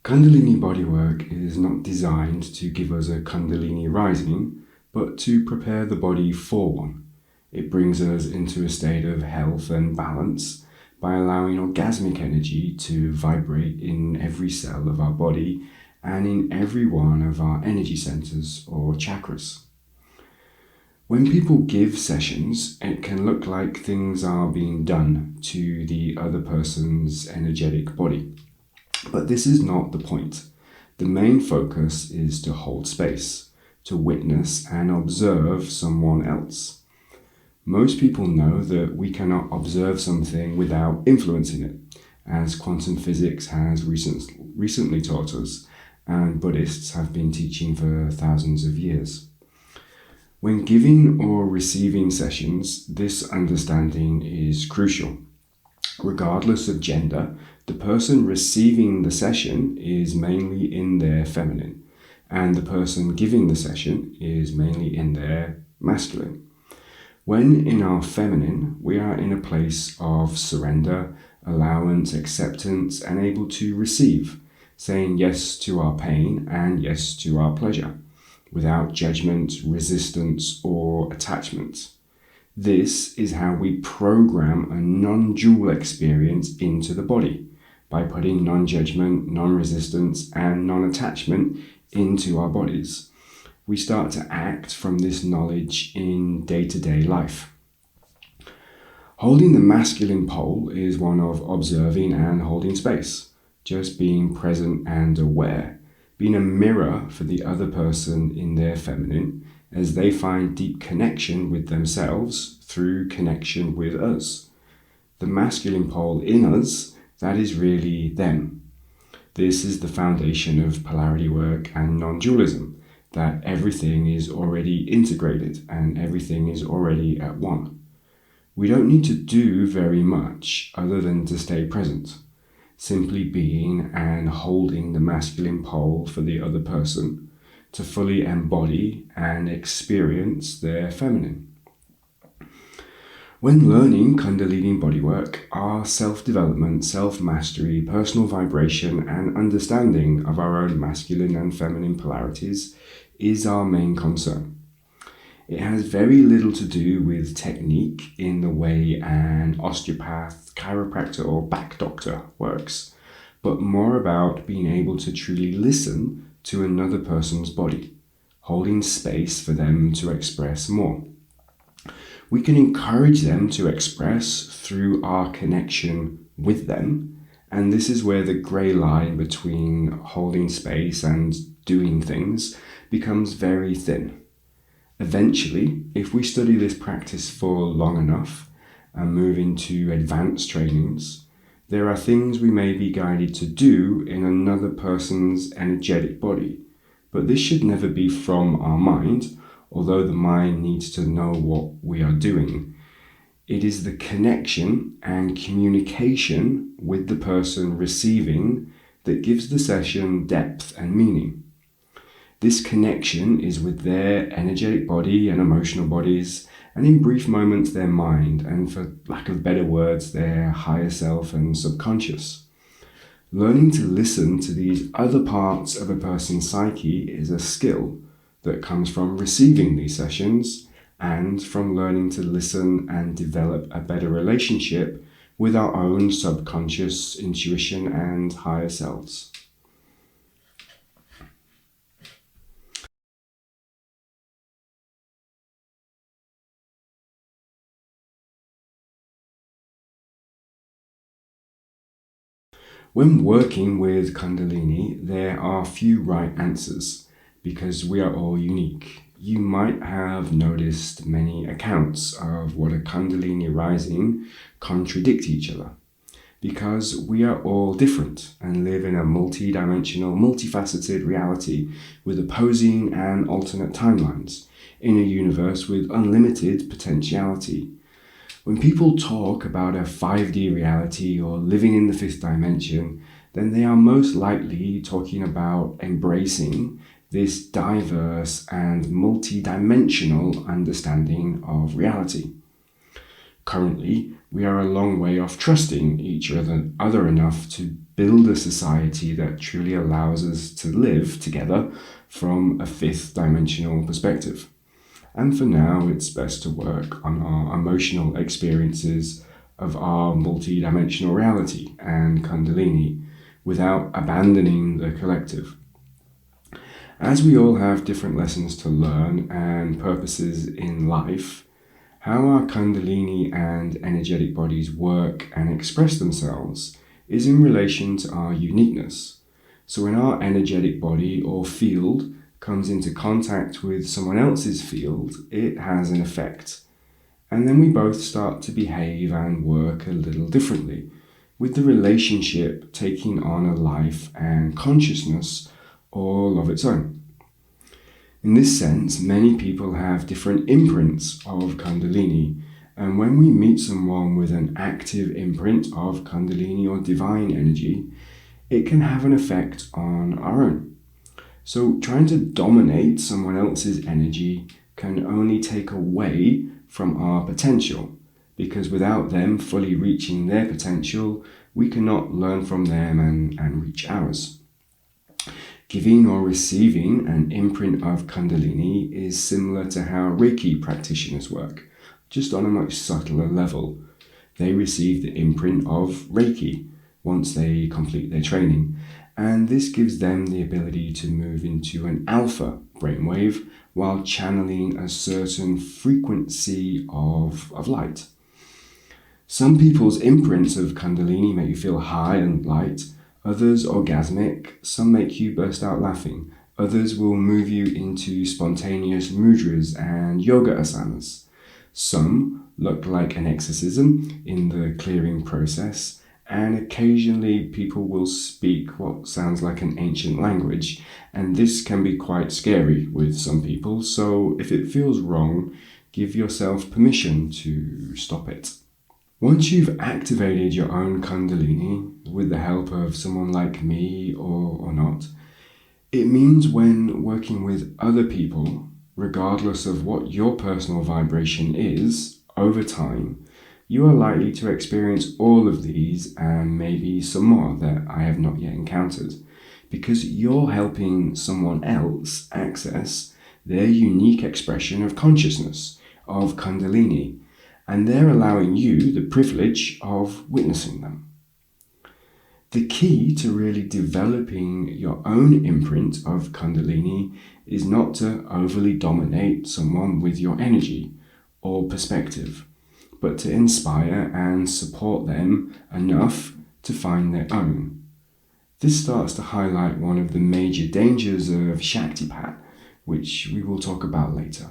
Kundalini Bodywork is not designed to give us a Kundalini rising, but to prepare the body for one. It brings us into a state of health and balance by allowing orgasmic energy to vibrate in every cell of our body and in every one of our energy centers or chakras. When people give sessions, it can look like things are being done to the other person's energetic body. But this is not the point. The main focus is to hold space, to witness and observe someone else. Most people know that we cannot observe something without influencing it, as quantum physics has recently taught us, and Buddhists have been teaching for thousands of years. When giving or receiving sessions, this understanding is crucial. Regardless of gender, the person receiving the session is mainly in their feminine, and the person giving the session is mainly in their masculine. When in our feminine, we are in a place of surrender, allowance, acceptance, and able to receive, saying yes to our pain and yes to our pleasure, without judgment, resistance, or attachment. This is how we program a non-dual experience into the body, by putting non-judgment, non-resistance, and non-attachment into our bodies. We start to act from this knowledge in day-to-day life. Holding the masculine pole is one of observing and holding space, just being present and aware, being a mirror for the other person in their feminine as they find deep connection with themselves through connection with us. The masculine pole in us, that is really them. This is the foundation of polarity work and non-dualism, that everything is already integrated and everything is already at one. We don't need to do very much other than to stay present, simply being and holding the masculine pole for the other person to fully embody and experience their feminine. When learning Kundalini Bodywork, our self-development, self-mastery, personal vibration, and understanding of our own masculine and feminine polarities is our main concern. It has very little to do with technique in the way an osteopath, chiropractor, or back doctor works, but more about being able to truly listen to another person's body, holding space for them to express more. We can encourage them to express through our connection with them, and this is where the grey line between holding space and doing things becomes very thin. Eventually, if we study this practice for long enough and move into advanced trainings, there are things we may be guided to do in another person's energetic body, but this should never be from our mind, although the mind needs to know what we are doing. It is the connection and communication with the person receiving that gives the session depth and meaning. This connection is with their energetic body and emotional bodies, and in brief moments their mind, and for lack of better words, their higher self and subconscious. Learning to listen to these other parts of a person's psyche is a skill that comes from receiving these sessions and from learning to listen and develop a better relationship with our own subconscious intuition and higher selves. When working with Kundalini, there are few right answers because we are all unique. You might have noticed many accounts of what a Kundalini rising contradict each other because we are all different and live in a multi-dimensional, multifaceted reality with opposing and alternate timelines in a universe with unlimited potentiality. When people talk about a 5D reality or living in the fifth dimension, then they are most likely talking about embracing this diverse and multi-dimensional understanding of reality. Currently, we are a long way off trusting each other enough to build a society that truly allows us to live together from a fifth dimensional perspective. And for now, it's best to work on our emotional experiences of our multi-dimensional reality and Kundalini without abandoning the collective. As we all have different lessons to learn and purposes in life, how our Kundalini and energetic bodies work and express themselves is in relation to our uniqueness. So when our energetic body or field comes into contact with someone else's field, it has an effect. And then we both start to behave and work a little differently, with the relationship taking on a life and consciousness all of its own. In this sense, many people have different imprints of Kundalini, and when we meet someone with an active imprint of Kundalini or divine energy, it can have an effect on our own. So trying to dominate someone else's energy can only take away from our potential, because without them fully reaching their potential, we cannot learn from them and reach ours. Giving or receiving an imprint of Kundalini is similar to how Reiki practitioners work, just on a much subtler level. They receive the imprint of Reiki once they complete their training, and this gives them the ability to move into an alpha brainwave while channeling a certain frequency of light. Some people's imprints of Kundalini make you feel high and light, others orgasmic, some make you burst out laughing, others will move you into spontaneous mudras and yoga asanas. Some look like an exorcism in the clearing process, and occasionally people will speak what sounds like an ancient language, and this can be quite scary with some people, so if it feels wrong, give yourself permission to stop it. Once you've activated your own Kundalini with the help of someone like me or not, it means when working with other people, regardless of what your personal vibration is, over time, you are likely to experience all of these and maybe some more that I have not yet encountered, because you're helping someone else access their unique expression of consciousness, of Kundalini, and they're allowing you the privilege of witnessing them. The key to really developing your own imprint of Kundalini is not to overly dominate someone with your energy or perspective, but to inspire and support them enough to find their own. This starts to highlight one of the major dangers of Shaktipat, which we will talk about later.